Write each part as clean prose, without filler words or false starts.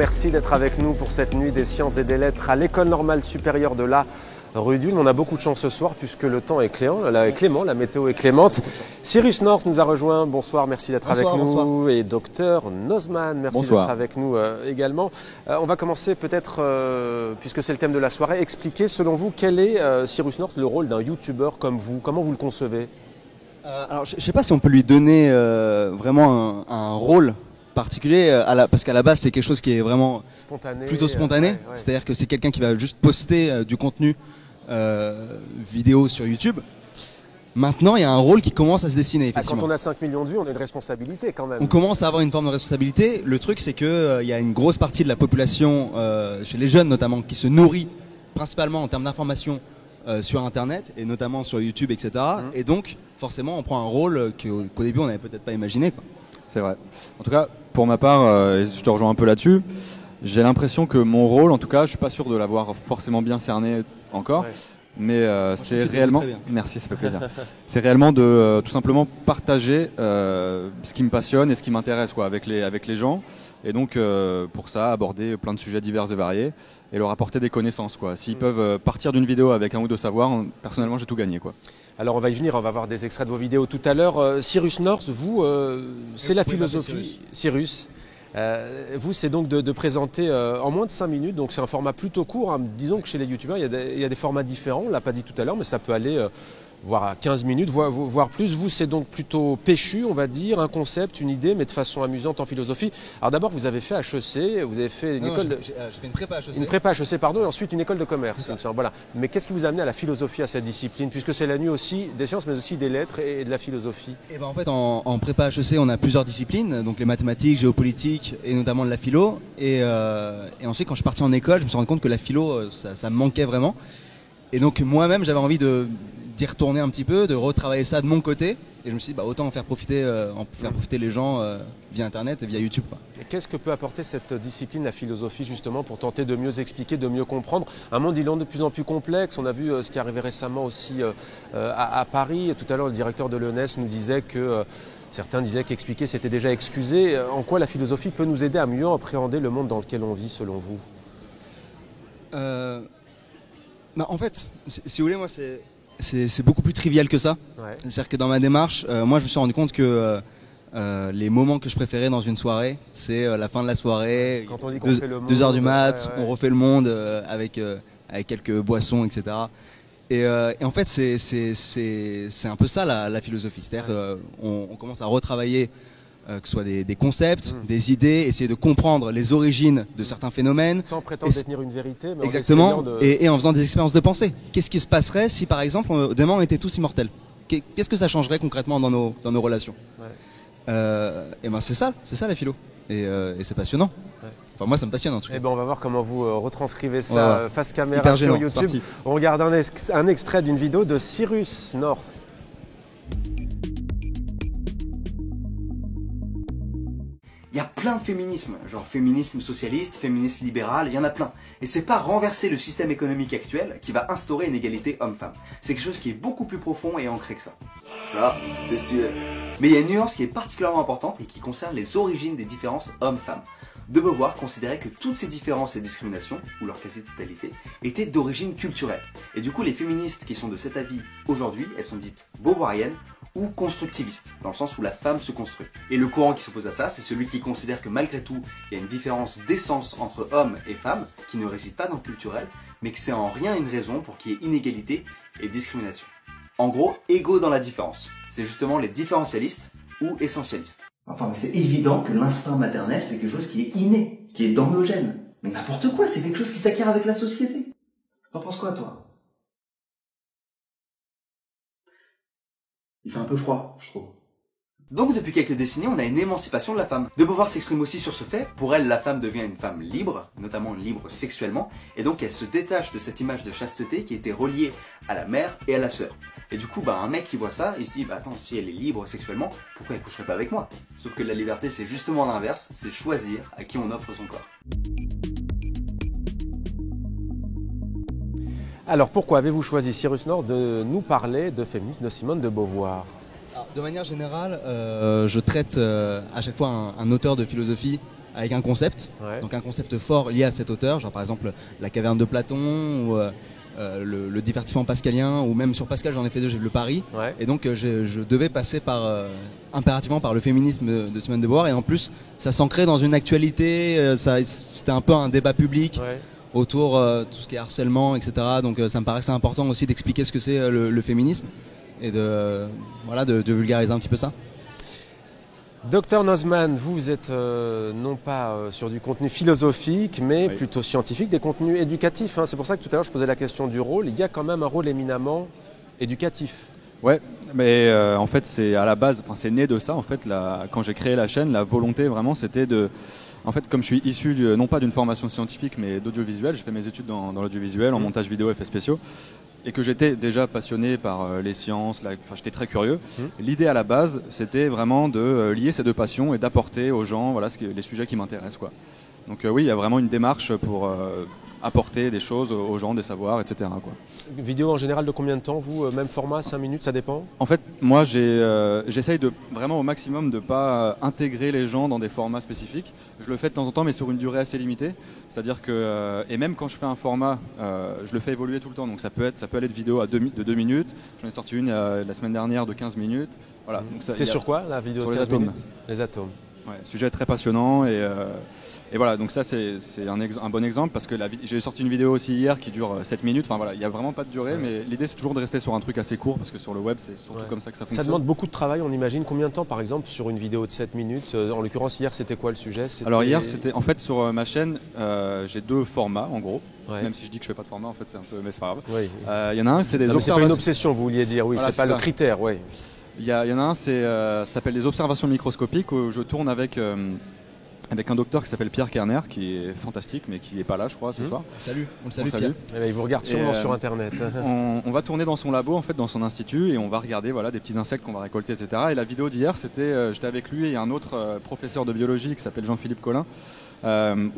merci d'être avec nous pour cette nuit des sciences et des lettres à l'École normale supérieure de la rue d'Ulm. On a beaucoup de chance ce soir puisque le temps est clément, la météo est clémente. Cyrus North nous a rejoint. Bonsoir, merci d'être avec nous. Bonsoir. Et Docteur Nozman, merci d'être avec nous également. On va commencer peut-être, puisque c'est le thème de la soirée, expliquer selon vous quel est, Cyrus North, le rôle d'un youtubeur comme vous. Comment vous le concevez? Alors je ne sais pas si on peut lui donner vraiment un rôle particulier, parce qu'à la base c'est quelque chose qui est vraiment plutôt spontané. Ouais. C'est-à-dire que c'est quelqu'un qui va juste poster du contenu vidéo sur YouTube. Maintenant il y a un rôle qui commence à se dessiner effectivement. Quand on a 5 millions de vues, on a une responsabilité quand même. On commence à avoir une forme de responsabilité. Le truc c'est que il y a une grosse partie de la population, chez les jeunes notamment, qui se nourrit principalement en termes d'information sur internet et notamment sur YouTube, etc. Et donc forcément on prend un rôle qu'au début on n'avait peut-être pas imaginé, quoi. C'est vrai. En tout cas, pour ma part, et je te rejoins un peu là-dessus, j'ai l'impression que mon rôle, en tout cas, je suis pas sûr de l'avoir forcément bien cerné encore, mais c'est réellement. Merci, ça fait plaisir. C'est réellement de tout simplement partager ce qui me passionne et ce qui m'intéresse, quoi, avec les gens, et donc pour ça aborder plein de sujets divers et variés et leur apporter des connaissances, quoi. S'ils peuvent partir d'une vidéo avec un ou deux savoirs, personnellement, j'ai tout gagné, quoi. Alors on va y venir, on va voir des extraits de vos vidéos tout à l'heure. Cyrus North, vous, c'est la philosophie. Cyrus, vous, c'est donc de présenter en moins de 5 minutes, donc c'est un format plutôt court. Hein. Disons que chez les youtubeurs, il y a des formats différents, on ne l'a pas dit tout à l'heure, mais ça peut aller voire à 15 minutes, voire plus. Vous, c'est donc plutôt péchu, on va dire, un concept, une idée, mais de façon amusante en philosophie. Alors d'abord, vous avez fait HEC, vous avez fait une école j'ai fait une prépa HEC. Une prépa HEC, pardon, et ensuite une école de commerce. Voilà. Mais qu'est-ce qui vous a amené à la philosophie, à cette discipline, puisque c'est la nuit aussi des sciences, mais aussi des lettres et de la philosophie? Et ben en fait, en prépa HEC, on a plusieurs disciplines, donc les mathématiques, géopolitique et notamment de la philo. Et ensuite, quand je suis parti en école, je me suis rendu compte que la philo, ça me manquait vraiment. Et donc moi-même, j'avais envie d'y retourner un petit peu, de retravailler ça de mon côté. Et je me suis dit, autant en faire profiter les gens via Internet et via YouTube, quoi. Et qu'est-ce que peut apporter cette discipline, la philosophie, justement, pour tenter de mieux expliquer, de mieux comprendre un monde de plus en plus complexe? On a vu ce qui est arrivé récemment aussi à Paris. Et tout à l'heure, le directeur de l'ENS nous disait que certains disaient qu'expliquer, c'était déjà excusé. En quoi la philosophie peut nous aider à mieux appréhender le monde dans lequel on vit, selon vous? En fait, si vous voulez, moi, c'est beaucoup plus trivial que ça. Ouais. C'est-à-dire que dans ma démarche, moi je me suis rendu compte que les moments que je préférais dans une soirée, c'est la fin de la soirée, quand on dit qu'on fait le monde, 2h du mat, on refait le monde avec quelques boissons, etc. Et en fait c'est un peu ça la philosophie. C'est-à-dire qu'on commence à retravailler que ce soit des concepts, des idées, essayer de comprendre les origines de certains phénomènes. Sans prétendre détenir une vérité, mais exactement, en essayant et en faisant des expériences de pensée. Qu'est-ce qui se passerait si par exemple demain on était tous immortels? Qu'est-ce que ça changerait concrètement dans nos relations? Et ben c'est ça la philo. Et c'est passionnant. Ouais. Enfin moi ça me passionne en tout cas. Eh ben on va voir comment vous retranscrivez ça face caméra hyper sur gênant, YouTube. On regarde un extrait d'une vidéo de Cyrus North. Il y a plein de féminismes, genre féminisme socialiste, féminisme libéral, il y en a plein. Et c'est pas renverser le système économique actuel qui va instaurer une égalité homme-femme. C'est quelque chose qui est beaucoup plus profond et ancré que ça. Ça, c'est sûr. Mais il y a une nuance qui est particulièrement importante et qui concerne les origines des différences hommes-femmes. De Beauvoir considérait que toutes ces différences et discriminations, ou leur quasi-totalité, étaient d'origine culturelle. Et du coup, les féministes qui sont de cet avis aujourd'hui, elles sont dites beauvoiriennes ou constructivistes, dans le sens où la femme se construit. Et le courant qui s'oppose à ça, c'est celui qui considère que malgré tout, il y a une différence d'essence entre hommes et femmes, qui ne réside pas dans le culturel, mais que c'est en rien une raison pour qu'il y ait inégalité et discrimination. En gros, égaux dans la différence. C'est justement les différentialistes ou essentialistes. Enfin, mais c'est évident que l'instinct maternel, c'est quelque chose qui est inné, qui est dans nos gènes. Mais n'importe quoi, c'est quelque chose qui s'acquiert avec la société. T'en penses quoi, toi? Il fait un peu froid, je trouve. Donc depuis quelques décennies, on a une émancipation de la femme. De Beauvoir s'exprime aussi sur ce fait. Pour elle, la femme devient une femme libre, notamment libre sexuellement, et donc elle se détache de cette image de chasteté qui était reliée à la mère et à la sœur. Et du coup, un mec qui voit ça, il se dit, attends, si elle est libre sexuellement, pourquoi elle coucherait pas avec moi? Sauf que la liberté, c'est justement l'inverse, c'est choisir à qui on offre son corps. Alors pourquoi avez-vous choisi, Cyrus North, de nous parler de féminisme de Simone de Beauvoir? Alors, de manière générale, je traite à chaque fois un auteur de philosophie avec un concept, donc un concept fort lié à cet auteur, genre par exemple la caverne de Platon ou le divertissement pascalien, ou même sur Pascal j'en ai fait 2, j'ai vu le Paris, et donc je devais passer impérativement par le féminisme de Simone de Beauvoir, et en plus ça s'ancrait dans une actualité, c'était un peu un débat public autour tout ce qui est harcèlement, etc. Donc ça me paraissait important aussi d'expliquer ce que c'est le féminisme et de vulgariser un petit peu ça. Docteur Nozman, vous êtes non pas sur du contenu philosophique, mais plutôt scientifique, des contenus éducatifs. C'est pour ça que tout à l'heure je posais la question du rôle. Il y a quand même un rôle éminemment éducatif. Ouais, mais en fait c'est à la base, c'est né de ça en fait. Quand j'ai créé la chaîne, la volonté vraiment c'était de... En fait, comme je suis issu non pas d'une formation scientifique, mais d'audiovisuel, j'ai fait mes études dans l'audiovisuel, en montage vidéo, effets spéciaux, et que j'étais déjà passionné par les sciences, j'étais très curieux. L'idée à la base, c'était vraiment de lier ces deux passions et d'apporter aux gens les sujets qui m'intéressent, quoi. Donc oui, il y a vraiment une démarche pour apporter des choses aux gens, des savoirs, etc., quoi. Une vidéo en général de combien de temps, vous? Même format, 5 minutes, ça dépend? En fait, moi, j'essaye de vraiment au maximum de ne pas intégrer les gens dans des formats spécifiques. Je le fais de temps en temps, mais sur une durée assez limitée. C'est-à-dire que, et même quand je fais un format, je le fais évoluer tout le temps. Donc ça peut aller de vidéo de 2 minutes. J'en ai sorti une la semaine dernière de 15 minutes. Voilà. C'était sur quoi, la vidéo de 15 minutes? Les atomes. Ouais, sujet très passionnant et voilà, donc ça c'est un bon exemple parce que j'ai sorti une vidéo aussi hier qui dure 7 minutes, il n'y a vraiment pas de durée, mais l'idée c'est toujours de rester sur un truc assez court parce que sur le web c'est surtout comme ça que ça fonctionne. Ça demande beaucoup de travail, on imagine. Combien de temps par exemple sur une vidéo de 7 minutes? En l'occurrence hier c'était quoi le sujet? Alors hier c'était, en fait sur ma chaîne j'ai 2 formats en gros. Même si je dis que je fais pas de format, en fait c'est un peu, mais c'est pas grave. Il y en a un, c'est des observations. C'est pas une obsession, vous vouliez dire, oui, c'est pas le critère, oui. Il y en a un, ça s'appelle des observations microscopiques où je tourne avec un docteur qui s'appelle Pierre Kerner, qui est fantastique, mais qui n'est pas là, je crois, ce soir. Salut, on le salue, Pierre. Il vous regarde sûrement sur Internet. On va tourner dans son labo, en fait, dans son institut, et on va regarder des petits insectes qu'on va récolter, etc. Et la vidéo d'hier, j'étais avec lui et un autre professeur de biologie qui s'appelle Jean-Philippe Collin, où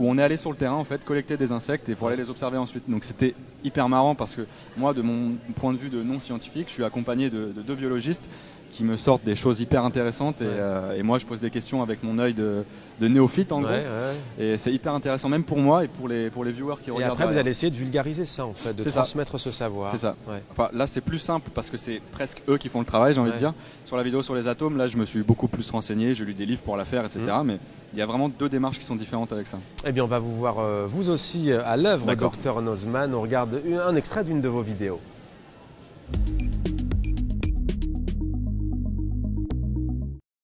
on est allé sur le terrain, en fait, collecter des insectes et pour aller les observer ensuite. Donc c'était hyper marrant parce que moi, de mon point de vue de non scientifique, je suis accompagné de 2 biologistes qui me sortent des choses hyper intéressantes et moi je pose des questions avec mon œil de néophyte en gros et c'est hyper intéressant même pour moi et pour les viewers qui regardent. Et après vous allez essayer de vulgariser ça en fait, de transmettre ce savoir. C'est ça. Enfin là c'est plus simple parce que c'est presque eux qui font le travail, j'ai envie de dire. Sur la vidéo sur les atomes, là je me suis beaucoup plus renseigné, j'ai lu des livres pour la faire, etc. Mais il y a vraiment 2 démarches qui sont différentes avec ça. Eh bien on va vous voir vous aussi à l'œuvre, Docteur Nozman. On regarde un extrait d'une de vos vidéos.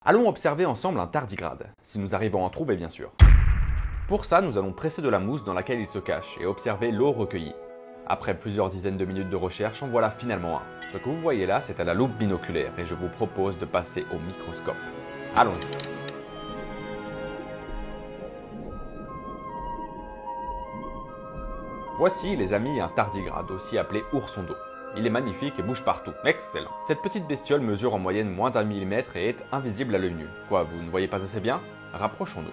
Allons observer ensemble un tardigrade, si nous arrivons à en trouver bien sûr. Pour ça, nous allons presser de la mousse dans laquelle il se cache et observer l'eau recueillie. Après plusieurs dizaines de minutes de recherche, en voilà finalement un. Ce que vous voyez là, c'est à la loupe binoculaire et je vous propose de passer au microscope. Allons-y. Voici les amis un tardigrade, aussi appelé ourson d'eau. Il est magnifique et bouge partout. Excellent. Cette petite bestiole mesure en moyenne moins d'1 millimètre et est invisible à l'œil nu. Quoi, vous ne voyez pas assez bien? Rapprochons-nous.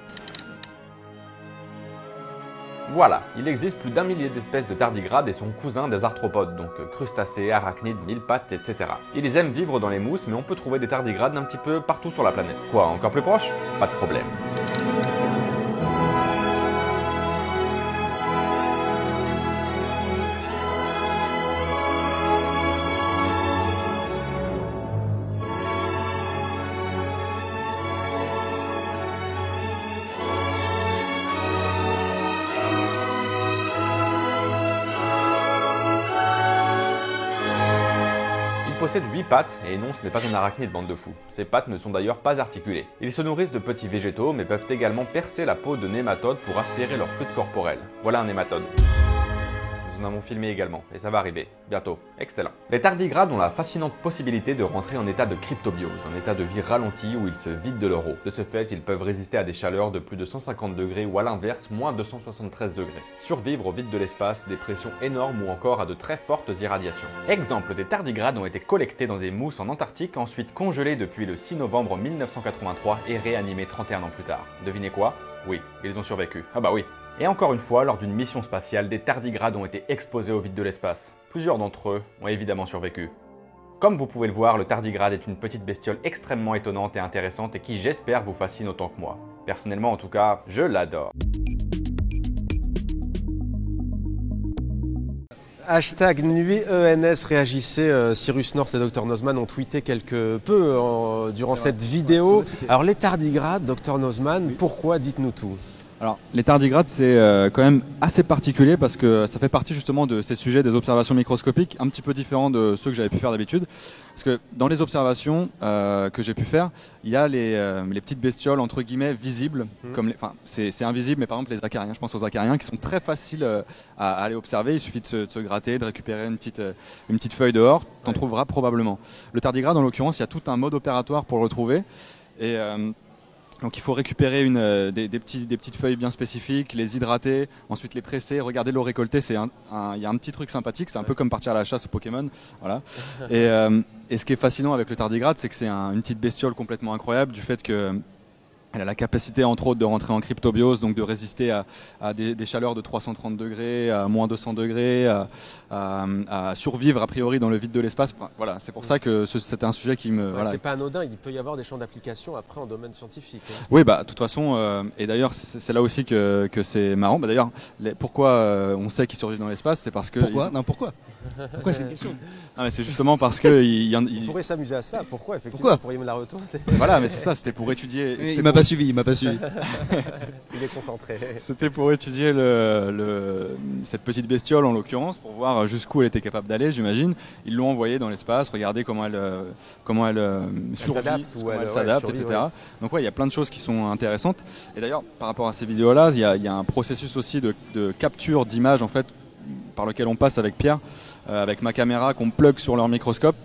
Voilà, il existe plus d'1 millier d'espèces de tardigrades et son cousin des arthropodes, donc crustacés, arachnides, mille pattes, etc. Ils aiment vivre dans les mousses, mais on peut trouver des tardigrades un petit peu partout sur la planète. Quoi, encore plus proche? Pas de problème. Il possède 8 pattes, et non ce n'est pas un arachnide bande de fous. Ses pattes ne sont d'ailleurs pas articulées. Ils se nourrissent de petits végétaux, mais peuvent également percer la peau de nématodes pour aspirer leur fluide corporel. Voilà un nématode. Nous en avons filmé également, et ça va arriver, bientôt. Excellent. Les tardigrades ont la fascinante possibilité de rentrer en état de cryptobiose, un état de vie ralenti où ils se vident de leur eau. De ce fait, ils peuvent résister à des chaleurs de plus de 150 degrés ou à l'inverse, moins 273 degrés. Survivre au vide de l'espace, des pressions énormes ou encore à de très fortes irradiations. Exemple, des tardigrades ont été collectés dans des mousses en Antarctique, ensuite congelés depuis le 6 novembre 1983 et réanimés 31 ans plus tard. Devinez quoi? Oui, ils ont survécu. Ah bah oui. Et encore une fois, lors d'une mission spatiale, des tardigrades ont été exposés au vide de l'espace. Plusieurs d'entre eux ont évidemment survécu. Comme vous pouvez le voir, le tardigrade est une petite bestiole extrêmement étonnante et intéressante et qui, j'espère, vous fascine autant que moi. Personnellement en tout cas, je l'adore. Hashtag NuitENS, réagissez, Cyrus North et Dr Nozman ont tweeté quelque peu durant cette vidéo. Alors les tardigrades, Dr Nozman, pourquoi? Dites-nous tout. Alors, les tardigrades, c'est quand même assez particulier parce que ça fait partie justement de ces sujets des observations microscopiques, un petit peu différents de ceux que j'avais pu faire d'habitude. Parce que dans les observations que j'ai pu faire, il y a les petites bestioles entre guillemets visibles, comme c'est invisible, mais par exemple les acariens, je pense aux acariens qui sont très faciles à aller observer. Il suffit de se gratter, de récupérer une petite feuille dehors, t'en trouveras probablement. Le tardigrade, en l'occurrence, il y a tout un mode opératoire pour le retrouver. Et donc il faut récupérer des petites feuilles bien spécifiques, les hydrater, ensuite les presser, regarder l'eau récoltée. Il y a un petit truc sympathique, c'est un peu comme partir à la chasse au Pokémon. Voilà. Et ce qui est fascinant avec le tardigrade, c'est que c'est une petite bestiole complètement incroyable du fait que elle a la capacité, entre autres, de rentrer en cryptobiose, donc de résister à des chaleurs de 330 degrés, à moins 200 degrés, à survivre a priori dans le vide de l'espace. Enfin, voilà, c'est pour ça que c'était un sujet qui me... Voilà. C'est pas anodin, il peut y avoir des champs d'application après en domaine scientifique. Hein. Oui, de toute façon, et d'ailleurs c'est là aussi que c'est marrant. D'ailleurs, pourquoi on sait qu'ils survivent dans l'espace, c'est parce que... Pourquoi Pourquoi c'est une question? Non, mais c'est justement parce que... Il pourrait s'amuser à ça, pourquoi effectivement, vous pourriez me la retourner. Voilà, mais c'est ça, c'était pour étudier... Il m'a pas suivi. Il est concentré. C'était pour étudier cette petite bestiole en l'occurrence, pour voir jusqu'où elle était capable d'aller, j'imagine. Ils l'ont envoyée dans l'espace, regarder comment elle survit, comment elle s'adapte, etc. Ouais. Donc ouais, il y a plein de choses qui sont intéressantes. Et d'ailleurs, par rapport à ces vidéos-là, il y a un processus aussi de capture d'images en fait, par lequel on passe avec Pierre, avec ma caméra qu'on plug sur leur microscope.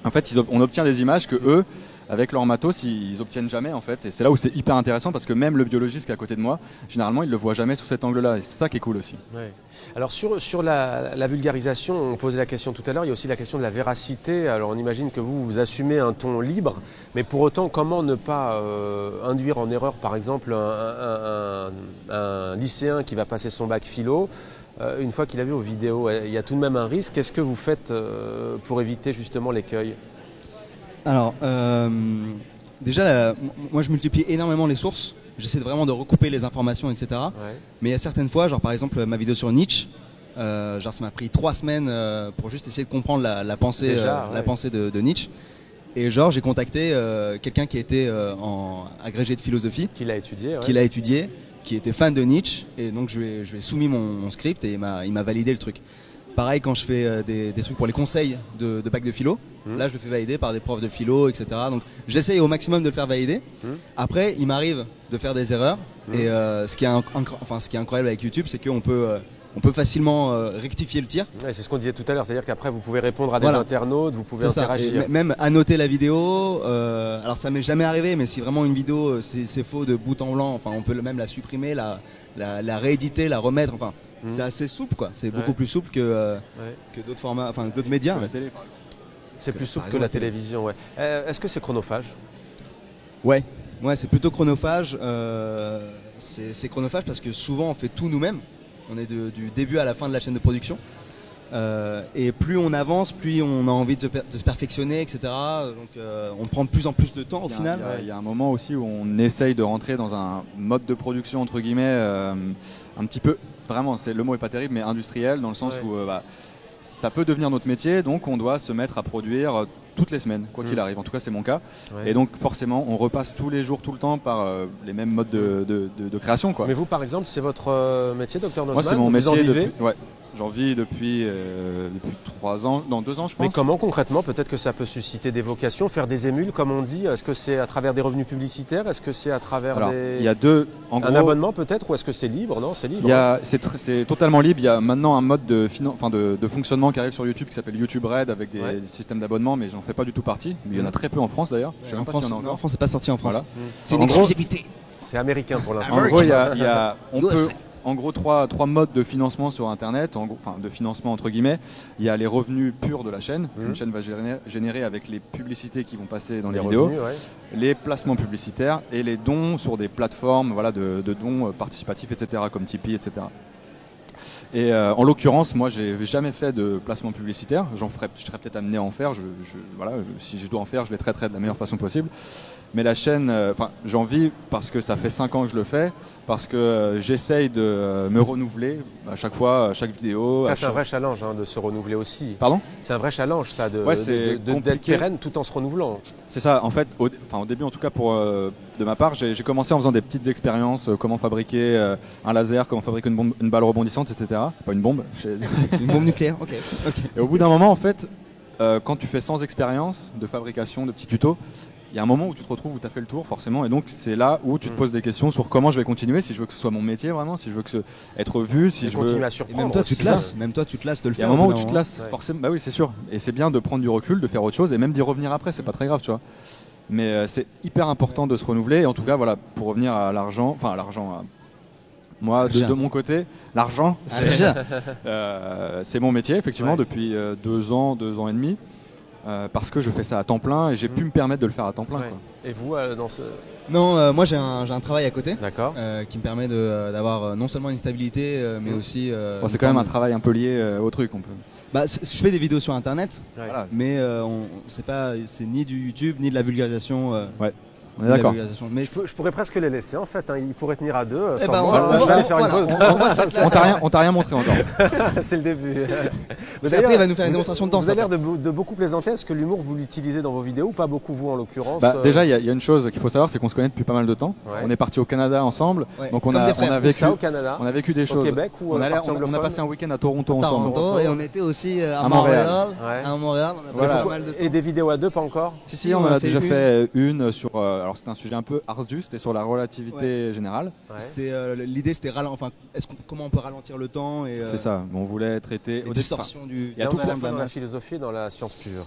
En fait, on obtient des images que eux, avec leur matos, ils obtiennent jamais en fait. Et c'est là où c'est hyper intéressant parce que même le biologiste qui est à côté de moi, généralement, il le voit jamais sous cet angle-là. Et c'est ça qui est cool aussi. Ouais. Alors sur la vulgarisation, on posait la question tout à l'heure, il y a aussi la question de la véracité. Alors on imagine que vous assumez un ton libre, mais pour autant, comment ne pas induire en erreur, par exemple, un lycéen qui va passer son bac philo une fois qu'il a vu vos vidéos? Il y a tout de même un risque. Qu'est-ce que vous faites pour éviter justement l'écueil? Alors, déjà, moi je multiplie énormément les sources. J'essaie vraiment de recouper les informations, etc. Ouais. Mais il y a certaines fois, genre par exemple ma vidéo sur Nietzsche, ça m'a pris 3 semaines pour juste essayer de comprendre la pensée, la pensée de Nietzsche. Et genre j'ai contacté quelqu'un qui était en agrégé de philosophie, qui l'a étudié, qui était fan de Nietzsche. Et donc je lui ai soumis mon script et il m'a validé le truc. Pareil quand je fais des trucs pour les conseils de bac de philo, là je le fais valider par des profs de philo, etc. Donc j'essaye au maximum de le faire valider. Après il m'arrive de faire des erreurs et ce qui est incroyable avec YouTube, c'est qu'on peut facilement rectifier le tir. Ouais, c'est ce qu'on disait tout à l'heure, c'est-à-dire qu'après vous pouvez répondre à des internautes, vous pouvez interagir. Même annoter la vidéo, alors ça m'est jamais arrivé, mais si vraiment une vidéo c'est faux de bout en blanc, enfin on peut même la supprimer, la rééditer, la remettre, enfin c'est assez souple quoi, c'est beaucoup plus souple que d'autres formats, enfin d'autres médias. La télé, par exemple. C'est plus souple que la télévision, ouais. Est-ce que c'est chronophage? Ouais, c'est plutôt chronophage. C'est chronophage parce que souvent on fait tout nous-mêmes. On est du début à la fin de la chaîne de production. Et plus on avance, plus on a envie de se perfectionner, etc. Donc on prend de plus en plus de temps au final. Il y a un moment aussi où on essaye de rentrer dans un mode de production entre guillemets un petit peu, vraiment, le mot est pas terrible, mais industriel, dans le sens où ça peut devenir notre métier, donc on doit se mettre à produire toutes les semaines, quoi qu'il arrive. En tout cas, c'est mon cas. Ouais. Et donc, forcément, on repasse tous les jours, tout le temps, par les mêmes modes de création, quoi. Mais vous, par exemple, c'est votre métier, Dr Nozman? Moi, c'est mon métier. J'en vis depuis 3 ans, dans 2 ans, je pense. Mais comment concrètement, peut-être que ça peut susciter des vocations, faire des émules, comme on dit? Est-ce que c'est à travers des revenus publicitaires? Est-ce que c'est à travers il y a deux, un abonnement peut-être? Ou est-ce que c'est libre? Non, c'est libre. C'est totalement libre. Il y a maintenant un mode de fonctionnement qui arrive sur YouTube qui s'appelle YouTube Red avec des systèmes d'abonnement, mais j'en fais pas du tout partie. Mais il y en a très peu en France d'ailleurs. En France, c'est pas sorti en France. Voilà. C'est une exclusivité. C'est américain pour l'instant. En gros, on peut... En gros, 3 modes de financement sur Internet, de financement entre guillemets. Il y a les revenus purs de la chaîne, qu'une chaîne va générer avec les publicités qui vont passer dans les vidéos, les placements publicitaires et les dons sur des plateformes de dons participatifs, etc., comme Tipeee, etc. Et en l'occurrence, moi, j'ai jamais fait de placement publicitaire. Je serais peut-être amené à en faire. Si je dois en faire, je les traiterai de la meilleure façon possible. Mais la chaîne, j'en vis parce que ça fait 5 ans que je le fais, parce que j'essaye de me renouveler à chaque fois, à chaque vidéo. C'est un vrai challenge de se renouveler aussi. Pardon ? C'est un vrai challenge ça, d'être compliqué. pérenne tout en se renouvelant. C'est ça, en fait, au début en tout cas de ma part, j'ai commencé en faisant des petites expériences, comment fabriquer un laser, comment fabriquer une balle rebondissante, etc. Pas une bombe. Une bombe nucléaire, ok. Et au bout d'un moment, en fait, quand tu fais sans expérience de fabrication, de petits tutos, il y a un moment où tu te retrouves où tu as fait le tour forcément, et donc c'est là où tu te poses des questions sur comment je vais continuer, si je veux que ce soit mon métier vraiment, si je veux être vu, si je continuer veux... à surprendre. Et même toi tu te lasses, de le faire. Il y a un moment où tu te lasses, forcément, bah oui c'est sûr, et c'est bien de prendre du recul, de faire autre chose et même d'y revenir après, c'est pas très grave tu vois. Mais c'est hyper important de se renouveler, et en tout cas voilà, pour revenir à l'argent, moi de mon côté, l'argent c'est mon métier effectivement depuis 2 ans et demi. Parce que je fais ça à temps plein et j'ai pu me permettre de le faire à temps plein. Quoi. Et vous, dans ce... Non, moi j'ai un travail à côté qui me permet d'avoir non seulement une stabilité, mais aussi... c'est quand même un travail un peu lié au truc. Je fais des vidéos sur Internet, mais c'est ni du YouTube, ni de la vulgarisation. On est d'accord. Mais je pourrais presque les laisser en fait, ils pourraient tenir à 2 sans ben, moi. Je vais aller faire une pause. On t'a rien montré encore. C'est le début. Après il va nous faire une démonstration de temps. Vous avez l'air de beaucoup plaisanter. Est-ce que l'humour vous l'utilisez dans vos vidéos ou pas beaucoup vous en l'occurrence? Déjà il y a une chose qu'il faut savoir, c'est qu'on se connaît depuis pas mal de temps. On est parti au Canada ensemble, donc on a vécu des choses. Au Québec ou on a passé un week-end à Toronto ensemble. Et on était aussi à Montréal. À Montréal, on a pas mal de temps. Et des vidéos à 2 pas encore? Si, on en a déjà fait une sur... Alors c'était un sujet un peu ardu, c'était sur la relativité générale. L'idée c'était comment on peut ralentir le temps et c'est ça, on voulait traiter les distorsions du... Il y a tout dans la philosophie et dans la science pure.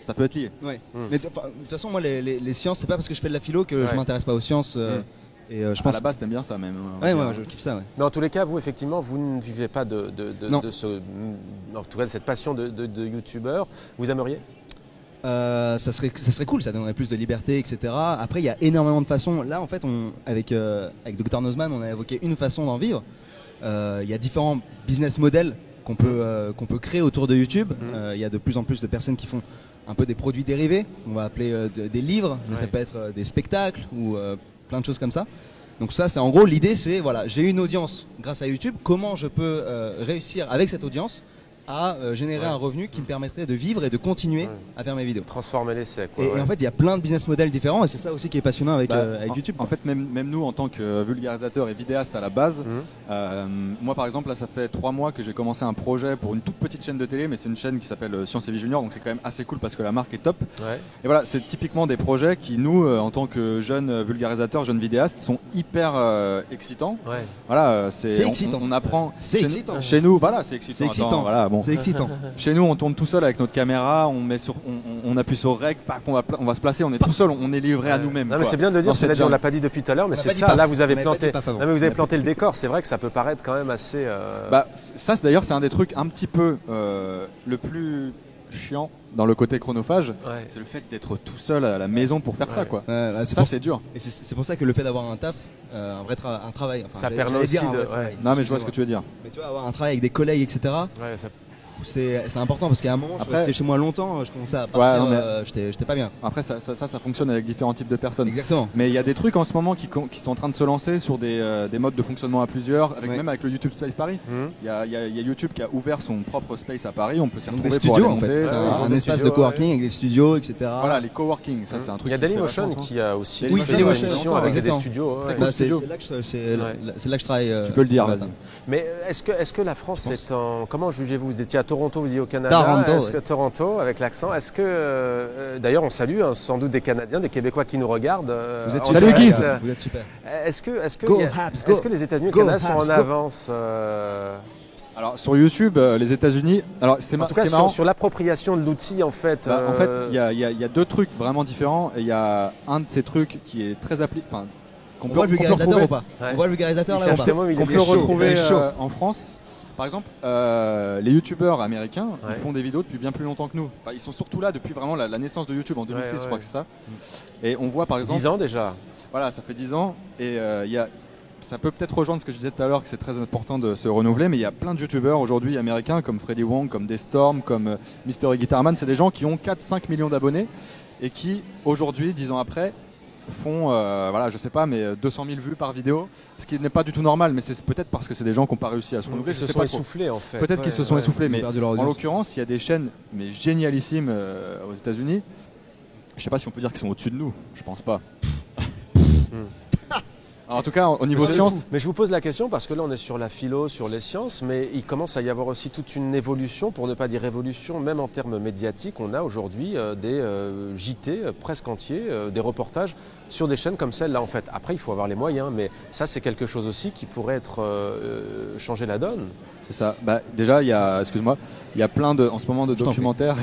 Ça peut être lié. Mais de toute façon moi les sciences, c'est pas parce que je fais de la philo que je m'intéresse pas aux sciences. Et je pense à la base t'aimes bien ça même. Je kiffe ça. Mais en tous les cas, vous effectivement, vous ne vivez pas de cette passion de youtubeur. Vous aimeriez? Ça serait cool, ça donnerait plus de liberté, etc. Après, il y a énormément de façons. Là, en fait, avec Dr Nozman, on a évoqué une façon d'en vivre. Il y a différents business models qu'on peut créer autour de YouTube. Il y a de plus en plus de personnes qui font un peu des produits dérivés. On va appeler des livres, mais ça peut être des spectacles ou plein de choses comme ça. Donc ça, c'est en gros l'idée, c'est voilà, j'ai une audience grâce à YouTube. Comment je peux réussir avec cette audience à générer un revenu qui me permettrait de vivre et de continuer à faire mes vidéos. Transformer l'essai. Et en fait, il y a plein de business models différents et c'est ça aussi qui est passionnant avec YouTube. En fait, même nous, en tant que vulgarisateur et vidéaste à la base, moi par exemple, là, ça fait 3 mois que j'ai commencé un projet pour une toute petite chaîne de télé, mais c'est une chaîne qui s'appelle Science et Vie Junior, donc c'est quand même assez cool parce que la marque est top. Et voilà, c'est typiquement des projets qui, nous, en tant que jeunes vulgarisateurs, jeunes vidéastes, sont hyper excitants. Voilà, c'est excitant. On apprend. C'est excitant. Chez nous, voilà, c'est excitant. C'est excitant. Voilà, bon. C'est excitant. Chez nous, on tourne tout seul avec notre caméra, on appuie sur rec, on va se placer, on est tout seul, on est livré à nous-mêmes. Non mais c'est bien de le dire, on l'a pas dit depuis tout à l'heure, mais c'est ça. Là, vous avez planté. Non mais vous avez planté le décor. C'est vrai que ça peut paraître quand même assez. Ça, d'ailleurs, c'est un des trucs un petit peu le plus chiant dans le côté chronophage, c'est le fait d'être tout seul à la maison pour faire ça, quoi. C'est dur. Et c'est pour ça que le fait d'avoir un taf, un travail, ça permet aussi de. Non mais je vois ce que tu veux dire. Mais tu vois, avoir un travail avec des collègues, etc. C'est important parce qu'à un moment, je restais chez moi longtemps, je commençais à partir, j'étais pas bien. Après, ça fonctionne avec différents types de personnes. Exactement. Mais il y a des trucs en ce moment qui sont en train de se lancer sur des modes de fonctionnement à plusieurs, même avec le YouTube Space Paris. Il y a YouTube qui a ouvert son propre space à Paris, on peut s'y retrouver des studios, pour aller monter. Un espace de coworking avec des studios, etc. Voilà, les coworking, ça c'est un truc. Il y a Dailymotion qui a aussi des émissions avec des studios. C'est là que je travaille. Tu peux le dire, vas-y. Mais est-ce que la France est en... Comment jugez-vous? Vous étiez à Toronto, vous étiez au Canada. Toronto, avec l'accent. Est-ce que, d'ailleurs, on salue sans doute des Canadiens, des Québécois qui nous regardent. Vous êtes Salut Guise. Vous êtes super. Est-ce que les États-Unis et le Canada sont en avance Alors sur YouTube, les États-Unis, alors c'est marrant. Sur l'appropriation de l'outil en fait. En fait, il y a 2 trucs vraiment différents. Et il y a un de ces trucs qui est très appliqué. On voit le vulgarisateur ou pas? On voit le vulgarisateur là ou pas? Qu'on peut retrouver en France. Par exemple, les youtubeurs américains ils font des vidéos depuis bien plus longtemps que nous. Enfin, ils sont surtout là depuis vraiment la naissance de YouTube en 2006, je crois que c'est ça. Et on voit par exemple 10 ans déjà. Voilà, ça fait 10 ans et ça peut peut-être rejoindre ce que je disais tout à l'heure, que c'est très important de se renouveler, mais il y a plein de youtubeurs aujourd'hui américains comme Freddy Wong, comme Destorm, comme Mystery Guitarman. C'est des gens qui ont 4-5 millions d'abonnés et qui aujourd'hui, 10 ans après, font, voilà, je sais pas, mais 200 000 vues par vidéo, ce qui n'est pas du tout normal, mais c'est peut-être parce que c'est des gens qui n'ont pas réussi à se renouveler. Ils se sont essoufflés en fait. Peut-être qu'ils se sont essoufflés, mais en l'occurrence, il y a des chaînes mais génialissimes aux États-Unis. Je sais pas si on peut dire qu'ils sont au-dessus de nous, je pense pas. Alors, en tout cas, au niveau science. Mais je vous pose la question parce que là, on est sur la philo, sur les sciences, mais il commence à y avoir aussi toute une évolution, pour ne pas dire révolution, même en termes médiatiques. On a aujourd'hui des JT presque entiers, des reportages sur des chaînes comme celle-là, en fait. Après, il faut avoir les moyens, mais ça, c'est quelque chose aussi qui pourrait être changer la donne. C'est ça. Bah, déjà, il y a, excuse-moi, il y a plein en ce moment de documentaires.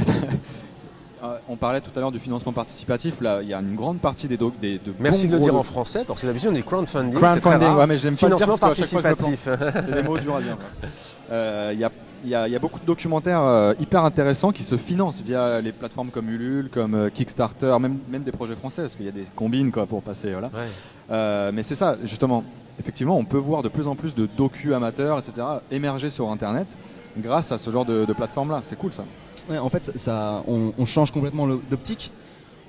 On parlait tout à l'heure du financement participatif. Là, il y a une grande partie de Merci de le dire en français, parce que d'habitude on dit crowdfunding. Crowdfunding, ouais, mais j'aime pas financement le dire participatif. C'est des mots durs à dire. Il y a beaucoup de documentaires hyper intéressants qui se financent via les plateformes comme Ulule, comme Kickstarter, même des projets français, parce qu'il y a des combines quoi, pour passer. Voilà. Ouais. Mais c'est ça, justement. Effectivement, on peut voir de plus en plus de docus amateurs, etc., émerger sur Internet grâce à ce genre de plateforme-là. C'est cool ça. Ouais, en fait, on change complètement d'optique.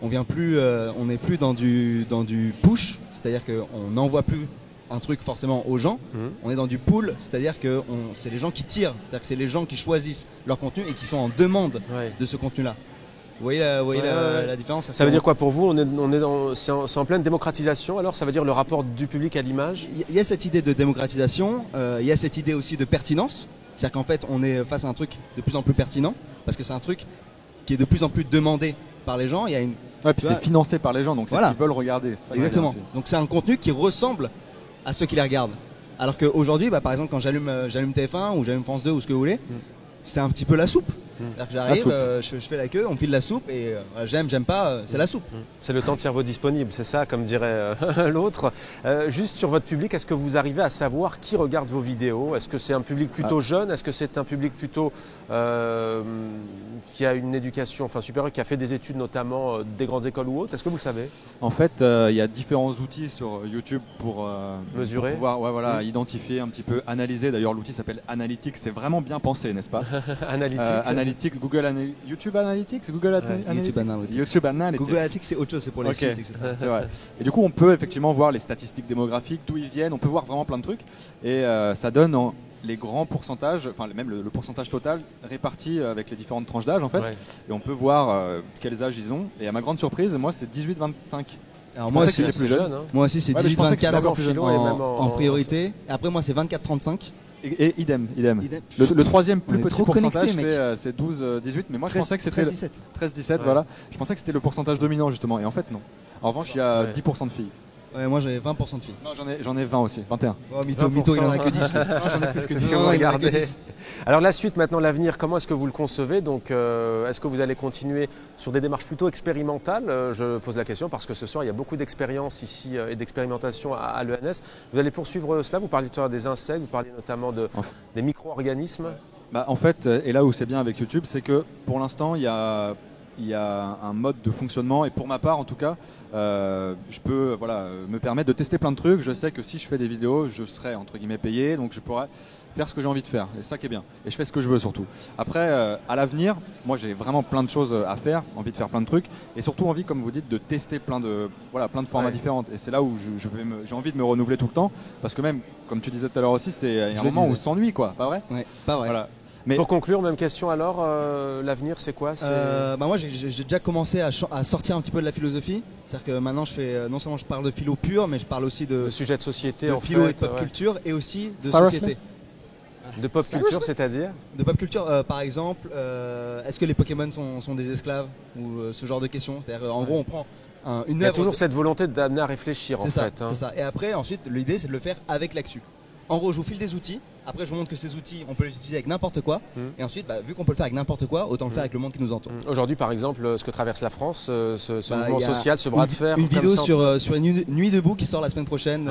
On n'est plus dans du push, c'est-à-dire qu'on n'envoie plus un truc forcément aux gens. On est dans du pull, c'est-à-dire que c'est les gens qui tirent, c'est-à-dire que c'est les gens qui choisissent leur contenu et qui sont en demande de ce contenu-là. Vous voyez la différence? Ça veut dire quoi pour vous? C'est en pleine démocratisation, alors ça veut dire le rapport du public à l'image? Il y a cette idée de démocratisation, il y a cette idée aussi de pertinence. C'est-à-dire qu'en fait, on est face à un truc de plus en plus pertinent, parce que c'est un truc qui est de plus en plus demandé par les gens. Il y a puis c'est financé par les gens, donc c'est ce qu'ils veulent regarder. Ça. Exactement. Donc c'est un contenu qui ressemble à ceux qui les regardent. Alors qu'aujourd'hui, par exemple, quand j'allume TF1 ou j'allume France 2 ou ce que vous voulez, c'est un petit peu la soupe. C'est-à-dire que j'arrive, je fais la queue, on me file la soupe et j'aime pas, c'est la soupe. C'est le temps de cerveau disponible, c'est ça, comme dirait l'autre. Juste sur votre public, est-ce que vous arrivez à savoir qui regarde vos vidéos? Est-ce que c'est un public plutôt jeune? Est-ce que c'est un public plutôt qui a une éducation supérieure, qui a fait des études notamment des grandes écoles ou autres? Est-ce que vous le savez? En fait, il y a différents outils sur YouTube pour mesurer, pour pouvoir identifier un petit peu, analyser. D'ailleurs, l'outil s'appelle Analytics, c'est vraiment bien pensé, n'est-ce pas? Analytics, YouTube Analytics, Google Analytics. YouTube Analytics. Google Analytics, c'est autre chose, c'est pour les sites, etc. C'est vrai. Et du coup, on peut effectivement voir les statistiques démographiques, d'où ils viennent, on peut voir vraiment plein de trucs. Et ça donne les grands pourcentages, même le pourcentage total réparti avec les différentes tranches d'âge en fait. Et on peut voir quels âges ils ont. Et à ma grande surprise, moi c'est 18-25. Alors moi aussi, plus jeune. Hein. Moi aussi c'est 18-24 en priorité. Et après moi c'est 24-35. Et idem. Le troisième plus petit pourcentage c'est 12-18, mais moi je pensais que c'était 13-17, voilà. Je pensais que c'était le pourcentage dominant justement, et en fait non. En revanche il y a 10% de filles. Ouais, moi j'avais 20% de filles. Non, j'en ai 20 aussi, 21. Oh, mytho, il en a que 10. Non, j'en ai plus que 10. Regardez. Alors la suite maintenant, l'avenir, comment est-ce que vous le concevez? Donc est-ce que vous allez continuer sur des démarches plutôt expérimentales? Je pose la question parce que ce soir il y a beaucoup d'expériences ici et d'expérimentation à l'ENS. Vous allez poursuivre cela? Vous parlez tout à l'heure des insectes, vous parlez notamment des micro-organismes. En fait, et là où c'est bien avec YouTube, c'est que pour l'instant il y a un mode de fonctionnement, et pour ma part en tout cas, je peux me permettre de tester plein de trucs. Je sais que si je fais des vidéos, je serai entre guillemets payé, donc je pourrais faire ce que j'ai envie de faire, et c'est ça qui est bien, et je fais ce que je veux surtout. Après, à l'avenir, moi j'ai vraiment plein de choses à faire, envie de faire plein de trucs, et surtout envie, comme vous dites, de tester plein de formats différents, et c'est là où j'ai envie de me renouveler tout le temps, parce que même, comme tu disais tout à l'heure aussi, il y a un moment où on s'ennuie, quoi, pas vrai? Ouais, pas vrai. Voilà. Mais pour conclure, même question alors, l'avenir c'est quoi? Moi j'ai déjà commencé à sortir un petit peu de la philosophie. C'est-à-dire que maintenant non seulement je parle de philo pure, mais je parle aussi de sujets de société, de philo et de pop culture, et aussi de société. De pop culture, c'est-à-dire? De pop culture, par exemple, est-ce que les Pokémon sont des esclaves? Ou ce genre de questions. C'est-à-dire en gros on prend une œuvre. Il y a toujours cette volonté d'amener à réfléchir en fait. C'est ça. Et après, ensuite, l'idée c'est de le faire avec l'actu. En gros, je vous file des outils. Après, je vous montre que ces outils, on peut les utiliser avec n'importe quoi. Et ensuite, vu qu'on peut le faire avec n'importe quoi, autant le faire avec le monde qui nous entoure. Aujourd'hui, par exemple, ce que traverse la France, ce mouvement social, ce bras de fer. Une vidéo sur une nuit debout qui sort la semaine prochaine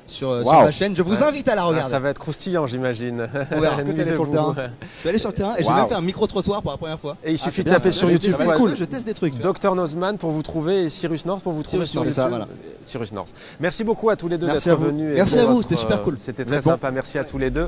sur ma chaîne. Je vous invite à la regarder. Ça va être croustillant, j'imagine. Est-ce que tu es allé sur le terrain? Je vais aller sur le terrain et j'ai même fait un micro-trottoir pour la première fois. Et il suffit de taper sur YouTube. C'est cool, je teste des trucs. Dr Nozman pour vous trouver et Cyrus North pour vous trouver sur YouTube. Cyrus North. Merci beaucoup à tous les deux d'être venus. Merci à vous, c'était super cool. C'était très sympa. Merci à tous les deux.